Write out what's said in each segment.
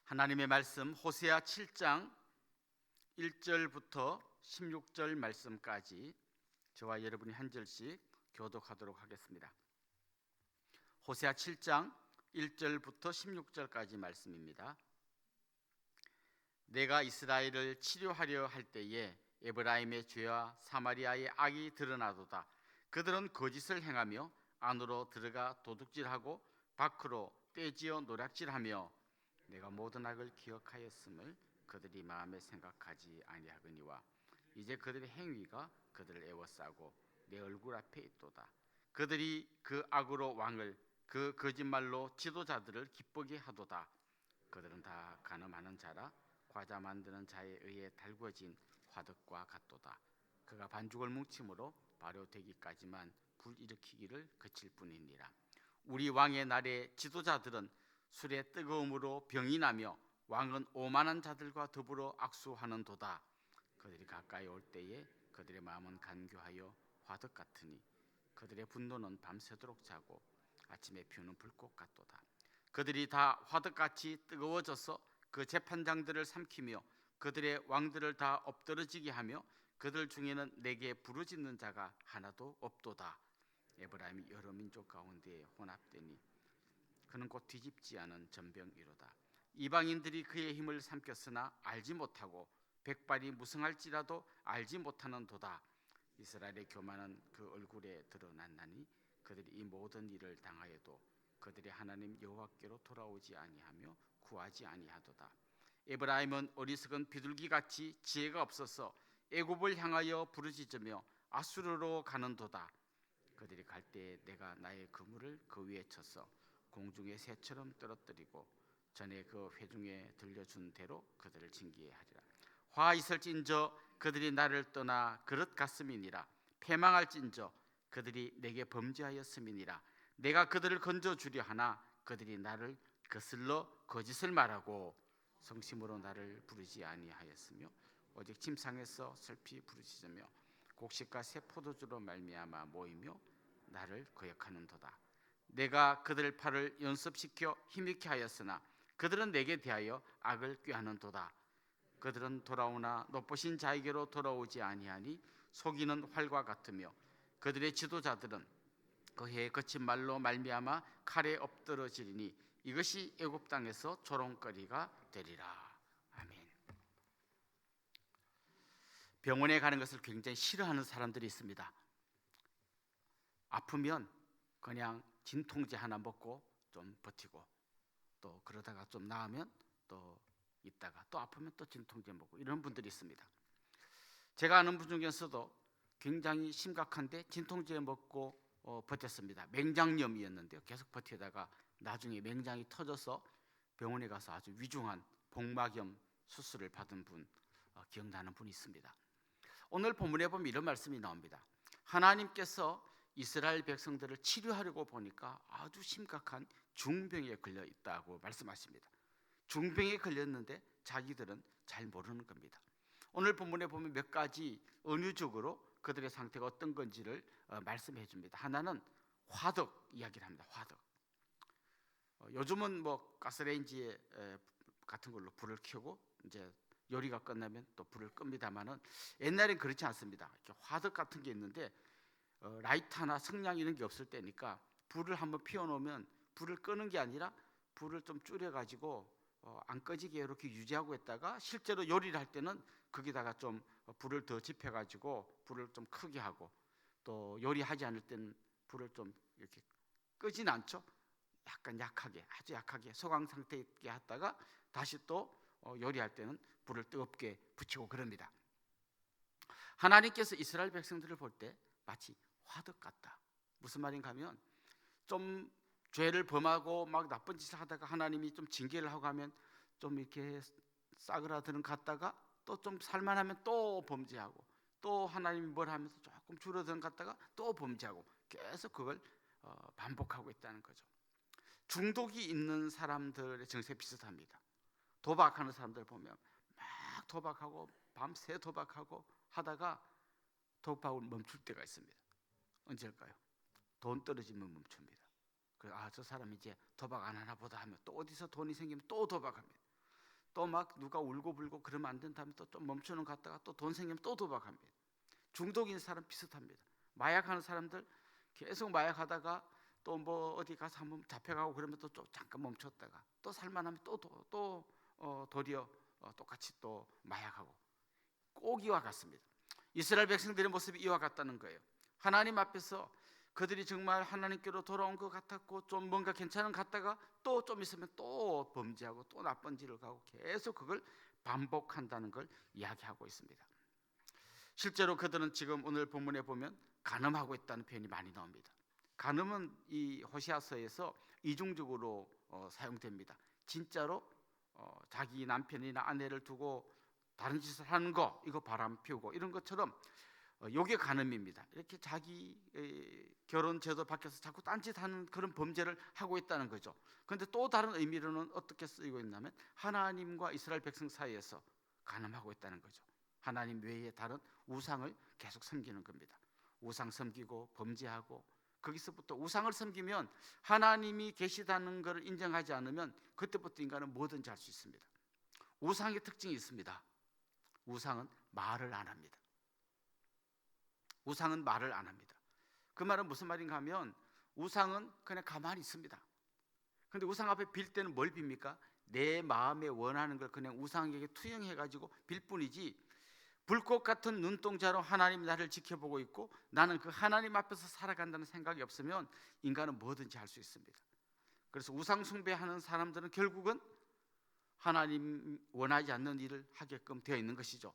하나님의 말씀 호세아 7장 1절부터 16절 말씀까지 저와 여러분이 한 절씩 교독하도록 하겠습니다. 호세아 7장 1절부터 16절까지 말씀입니다. 내가 이스라엘을 치료하려 할 때에 에브라임의 죄와 사마리아의 악이 드러나도다. 그들은 거짓을 행하며 안으로 들어가 도둑질하고 밖으로 떼지어 노략질하며 내가 모든 악을 기억하였음을 그들이 마음에 생각하지 아니하거니와 이제 그들의 행위가 그들을 애워싸고 내 얼굴 앞에 있도다. 그들이 그 악으로 왕을 그 거짓말로 지도자들을 기쁘게 하도다. 그들은 다 간음하는 자라 과자 만드는 자에 의해 달궈진 화덕과 같도다. 그가 반죽을 뭉침으로 발효되기까지만 불일으키기를 그칠 뿐이니라. 우리 왕의 날에 지도자들은 술의 뜨거움으로 병이 나며 왕은 오만한 자들과 더불어 악수하는도다. 그들이 가까이 올 때에 그들의 마음은 간교하여 화덕 같으니 그들의 분노는 밤새도록 자고 아침에 피우는 불꽃 같도다. 그들이 다 화덕같이 뜨거워져서 그 재판장들을 삼키며 그들의 왕들을 다 엎드러지게 하며 그들 중에는 내게 부르짖는 자가 하나도 없도다. 에브라임이 여러 민족 가운데에 혼합되니 그는 곧 뒤집지 않은 전병이로다. 이방인들이 그의 힘을 삼켰으나 알지 못하고 백발이 무성할지라도 알지 못하는 도다. 이스라엘의 교만은 그 얼굴에 드러났나니 그들이 이 모든 일을 당하여도 그들의 하나님 여호와께로 돌아오지 아니하며 구하지 아니하도다. 에브라임은 어리석은 비둘기같이 지혜가 없어서 애굽을 향하여 부르짖으며 아수르로 가는도다. 그들이 갈 때에 내가 나의 그물을 그 위에 쳐서 공중의 새처럼 떨어뜨리고 전에 그 회중에 들려준 대로 그들을 징계하리라. 화 있을진저 그들이 나를 떠나 그릇 같음이니라. 패망할진저 그들이 내게 범죄하였음이니라. 내가 그들을 건져주려 하나 그들이 나를 거슬러 거짓을 말하고 성심으로 나를 부르지 아니하였으며 오직 침상에서 슬피 부르짖으며 곡식과 새 포도주로 말미암아 모이며 나를 거역하는도다. 내가 그들 팔을 연습시켜 힘있게 하였으나 그들은 내게 대하여 악을 꾀하는도다. 그들은 돌아오나 높으신 자에게로 돌아오지 아니하니 속이는 활과 같으며 그들의 지도자들은 그의 거친 말로 말미암아 칼에 엎드러지리니 이것이 애굽 땅에서 조롱거리가 되리라. 아멘. 병원에 가는 것을 굉장히 싫어하는 사람들이 있습니다. 아프면 그냥 진통제 하나 먹고 좀 버티고 또 그러다가 좀 나으면 또 있다가 또 아프면 또 진통제 먹고 이런 분들이 있습니다. 제가 아는 분 중에서도 굉장히 심각한데 진통제 먹고 버텼습니다. 맹장염이었는데요. 계속 버티다가 나중에 맹장이 터져서 병원에 가서 아주 위중한 복막염 수술을 받은 분 기억나는 분이 있습니다. 오늘 본문에 보면 이런 말씀이 나옵니다. 하나님께서 이스라엘 백성들을 치료하려고 보니까 아주 심각한 중병에 걸려 있다고 말씀하십니다. 중병에 걸렸는데 자기들은 잘 모르는 겁니다. 오늘 본문에 보면 몇 가지 은유적으로 그들의 상태가 어떤 건지를 말씀해 줍니다. 하나는 화덕 이야기를 합니다. 화덕. 요즘은 뭐 가스레인지 같은 걸로 불을 켜고 이제 요리가 끝나면 또 불을 끕니다만은 옛날엔 그렇지 않습니다. 이렇게 화덕 같은 게 있는데 라이터나 성냥 이런 게 없을 때니까 불을 한번 피워놓으면 불을 끄는 게 아니라 불을 좀 줄여가지고 안 꺼지게 이렇게 유지하고 있다가 실제로 요리를 할 때는 거기다가 좀 불을 더 지펴가지고 불을 좀 크게 하고 또 요리하지 않을 때는 불을 좀 이렇게 끄진 않죠. 약간 약하게 아주 약하게 소강 상태 있게 하다가 다시 또 요리할 때는 불을 뜨겁게 붙이고 그럽니다. 하나님께서 이스라엘 백성들을 볼 때 마치 화덕 같다. 무슨 말인가 하면 좀 죄를 범하고 막 나쁜 짓을 하다가 하나님이 좀 징계를 하고 하면 좀 이렇게 싸그라드는 갔다가 또 좀 살만하면 또 범죄하고 또 하나님이 뭘 하면서 조금 줄어드는 갔다가 또 범죄하고 계속 그걸 반복하고 있다는 거죠. 중독이 있는 사람들의 정세 비슷합니다. 도박하는 사람들 보면 막 도박하고 밤새 도박하고 하다가 도박을 멈출 때가 있습니다. 언제일까요? 돈 떨어지면 멈춥니다. 그래서 저 사람 이제 도박 안 하나 보다 하면 또 어디서 돈이 생기면 또 도박합니다. 또 막 누가 울고 불고 그러면 안 된다면 또 좀 멈추는 것 같다가 또 돈 생기면 또 도박합니다. 중독인 사람 비슷합니다. 마약하는 사람들 계속 마약하다가 또 뭐 어디 가서 한번 잡혀가고 그러면 또 좀 잠깐 멈췄다가 또 살만하면 또 도리어 똑같이 또 마약하고 꼭 이와 같습니다. 이스라엘 백성들의 모습이 이와 같다는 거예요. 하나님 앞에서 그들이 정말 하나님께로 돌아온 것 같았고 좀 뭔가 괜찮은 것 같다가 또 좀 있으면 또 범죄하고 또 나쁜 길을 가고 계속 그걸 반복한다는 걸 이야기하고 있습니다. 실제로 그들은 지금 오늘 본문에 보면 간음하고 있다는 표현이 많이 나옵니다. 간음은 이 호시아서에서 이중적으로 사용됩니다. 진짜로 자기 남편이나 아내를 두고 다른 짓을 하는 거, 이거 바람 피우고 이런 것처럼 요게 간음입니다. 이렇게 자기 결혼 제도 밖에서 자꾸 딴짓하는 그런 범죄를 하고 있다는 거죠. 그런데 또 다른 의미로는 어떻게 쓰이고 있냐면 하나님과 이스라엘 백성 사이에서 간음하고 있다는 거죠. 하나님 외에 다른 우상을 계속 섬기는 겁니다. 우상 섬기고 범죄하고, 거기서부터 우상을 섬기면 하나님이 계시다는 것을 인정하지 않으면 그때부터 인간은 뭐든지 할 수 있습니다. 우상의 특징이 있습니다. 우상은 말을 안 합니다. 우상은 말을 안 합니다. 그 말은 무슨 말인가 하면 우상은 그냥 가만히 있습니다. 그런데 우상 앞에 빌 때는 뭘 빕니까? 내 마음에 원하는 걸 그냥 우상에게 투영해가지고 빌 뿐이지, 불꽃 같은 눈동자로 하나님이 나를 지켜보고 있고 나는 그 하나님 앞에서 살아간다는 생각이 없으면 인간은 뭐든지 할 수 있습니다. 그래서 우상 숭배하는 사람들은 결국은 하나님 원하지 않는 일을 하게끔 되어 있는 것이죠.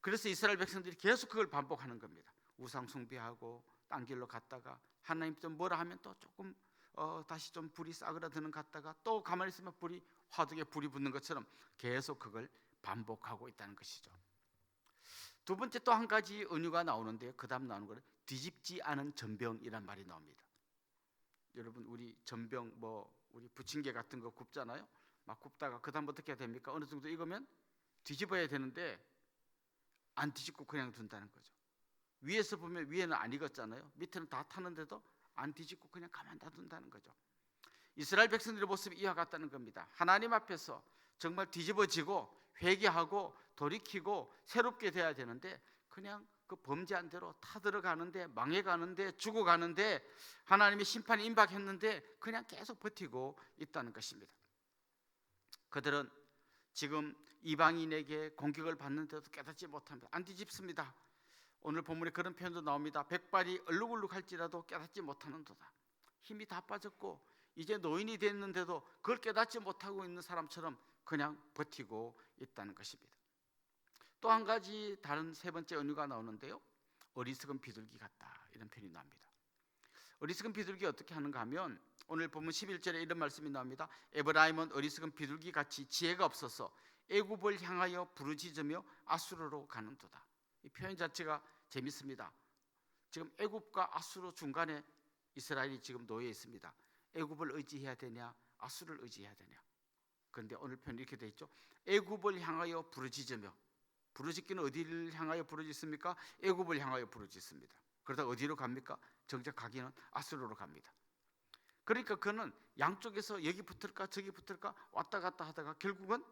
그래서 이스라엘 백성들이 계속 그걸 반복하는 겁니다. 우상 숭배하고 딴 길로 갔다가 하나님 좀 뭐라 하면 또 조금 다시 좀 불이 싸그라드는 것 같다가 또 가만히 있으면 화덕에 불이 붙는 것처럼 계속 그걸 반복하고 있다는 것이죠. 두 번째 또 한 가지 은유가 나오는데요. 그 다음 나오는 거는 뒤집지 않은 전병이란 말이 나옵니다. 여러분 우리 전병 우리 부침개 같은 거 굽잖아요. 막 굽다가 그 다음 어떻게 해야 됩니까? 어느 정도 익으면 뒤집어야 되는데 안 뒤집고 그냥 둔다는 거죠. 위에서 보면 위에는 안 익었잖아요. 밑에는 다 타는데도 안 뒤집고 그냥 가만 놔둔다는 거죠. 이스라엘 백성들의 모습이 이와 같다는 겁니다. 하나님 앞에서 정말 뒤집어지고 회개하고 돌이키고 새롭게 돼야 되는데 그냥 그 범죄한 대로 타들어가는데 망해가는데 죽어가는데 하나님의 심판이 임박했는데 그냥 계속 버티고 있다는 것입니다. 그들은 지금 이방인에게 공격을 받는데도 깨닫지 못합니다. 안 뒤집습니다. 오늘 본문에 그런 표현도 나옵니다. 백발이 얼룩얼룩할지라도 깨닫지 못하는도다. 힘이 다 빠졌고 이제 노인이 됐는데도 그걸 깨닫지 못하고 있는 사람처럼 그냥 버티고 있다는 것입니다. 또 한 가지 다른 세 번째 은유가 나오는데요. 어리석은 비둘기 같다, 이런 표현이 나옵니다. 어리석은 비둘기 어떻게 하는가 하면 오늘 본문 11절에 이런 말씀이 나옵니다. 에브라임은 어리석은 비둘기 같이 지혜가 없어서 애굽을 향하여 부르짖으며 아수르로 가는도다. 이 표현 자체가 재밌습니다. 지금 애굽과 아수르 중간에 이스라엘이 지금 놓여 있습니다. 애굽을 의지해야 되냐 아수르를 의지해야 되냐. 그런데 오늘 표현 이렇게 되어 있죠. 애굽을 향하여 부르짖으며, 부르짖기는 어디를 향하여 부르짖습니까? 애굽을 향하여 부르짖습니다. 그러다 어디로 갑니까? 정작 가기는 아수르로 갑니다. 그러니까 그는 양쪽에서 여기 붙을까 저기 붙을까 왔다 갔다 하다가 결국은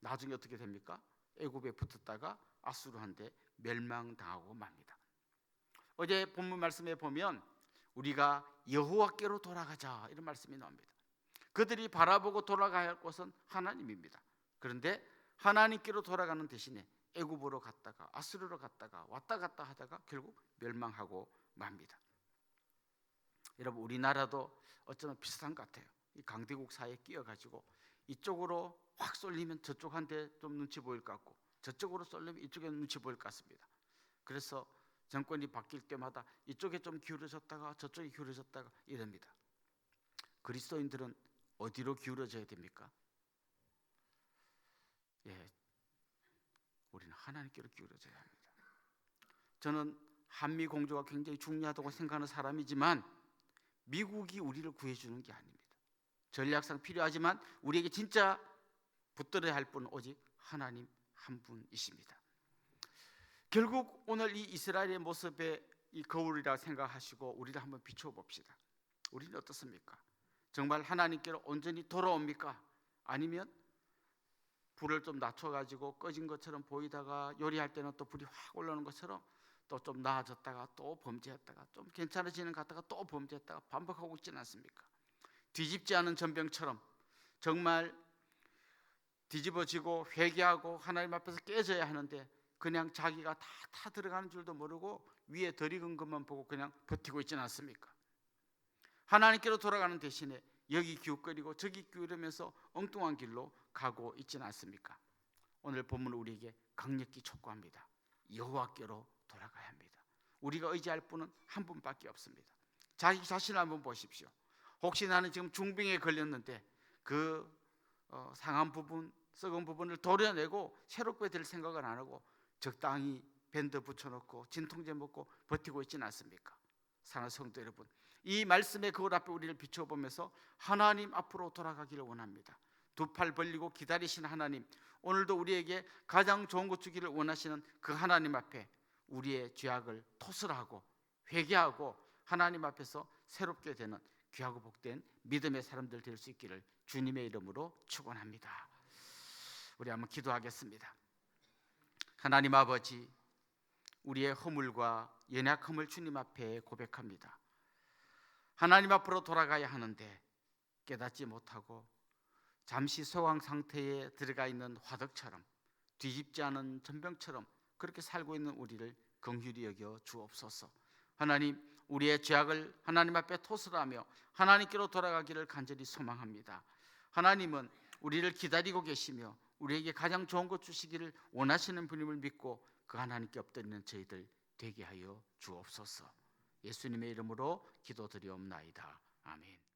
나중에 어떻게 됩니까? 애굽에 붙었다가 아수르한테 멸망당하고 맙니다. 어제 본문 말씀에 보면 우리가 여호와께로 돌아가자, 이런 말씀이 나옵니다. 그들이 바라보고 돌아가야 할 곳은 하나님입니다. 그런데 하나님께로 돌아가는 대신에 애굽으로 갔다가 아수르로 갔다가 왔다 갔다 하다가 결국 멸망하고 맙니다. 여러분 우리나라도 어쩌면 비슷한 것 같아요. 이 강대국 사이에 끼어가지고 이쪽으로 확 쏠리면 저쪽한테 좀 눈치 보일 것 같고 저쪽으로 쏠리면 이쪽에 눈치 보일 것 같습니다. 그래서 정권이 바뀔 때마다 이쪽에 좀 기울어졌다가 저쪽에 기울어졌다가 이럽니다. 그리스도인들은 어디로 기울어져야 됩니까? 우리는 하나님께로 기울어져야 합니다. 저는 한미 공조가 굉장히 중요하다고 생각하는 사람이지만 미국이 우리를 구해주는 게 아닙니다. 전략상 필요하지만 우리에게 진짜 붙들어야 할 분은 오직 하나님 한 분이십니다. 결국 오늘 이 이스라엘의 모습에 이 거울이라 생각하시고 우리를 한번 비춰봅시다. 우리는 어떻습니까? 정말 하나님께로 온전히 돌아옵니까? 아니면 불을 좀 낮춰가지고 꺼진 것처럼 보이다가 요리할 때는 또 불이 확 올라오는 것처럼 또 좀 나아졌다가 또 범죄했다가 좀 괜찮아지는 것 같다가 또 범죄했다가 반복하고 있지는 않습니까? 뒤집지 않은 전병처럼 정말 뒤집어지고 회개하고 하나님 앞에서 깨져야 하는데 그냥 자기가 다 들어가는 줄도 모르고 위에 덜 익은 것만 보고 그냥 버티고 있지는 않습니까? 하나님께로 돌아가는 대신에 여기 기웃거리고 저기 기울이면서 엉뚱한 길로 가고 있지는 않습니까? 오늘 본문은 우리에게 강력히 촉구합니다. 여호와께로 돌아가야 합니다. 우리가 의지할 분은 한 분밖에 없습니다. 자기 자신을 한번 보십시오. 혹시 나는 지금 중병에 걸렸는데 그 상한 부분, 썩은 부분을 도려내고 새롭게 될 생각은 안 하고 적당히 밴드 붙여놓고 진통제 먹고 버티고 있지는 않습니까? 사랑하는 성도 여러분, 이 말씀의 거울 앞에 우리를 비춰보면서 하나님 앞으로 돌아가기를 원합니다. 두 팔 벌리고 기다리시는 하나님, 오늘도 우리에게 가장 좋은 것 주기를 원하시는 그 하나님 앞에 우리의 죄악을 토설하고 회개하고 하나님 앞에서 새롭게 되는 귀하고 복된 믿음의 사람들 될 수 있기를 주님의 이름으로 축원합니다. 우리 한번 기도하겠습니다. 하나님 아버지, 우리의 허물과 연약함을 주님 앞에 고백합니다. 하나님 앞으로 돌아가야 하는데 깨닫지 못하고 잠시 소강 상태에 들어가 있는 화덕처럼 뒤집지 않은 전병처럼 그렇게 살고 있는 우리를 긍휼히 여겨 주옵소서. 하나님, 우리의 죄악을 하나님 앞에 토설하며 하나님께로 돌아가기를 간절히 소망합니다. 하나님은 우리를 기다리고 계시며 우리에게 가장 좋은 것 주시기를 원하시는 분임을 믿고 그 하나님께 엎드리는 저희들 되게 하여 주옵소서. 예수님의 이름으로 기도드리옵나이다. 아멘.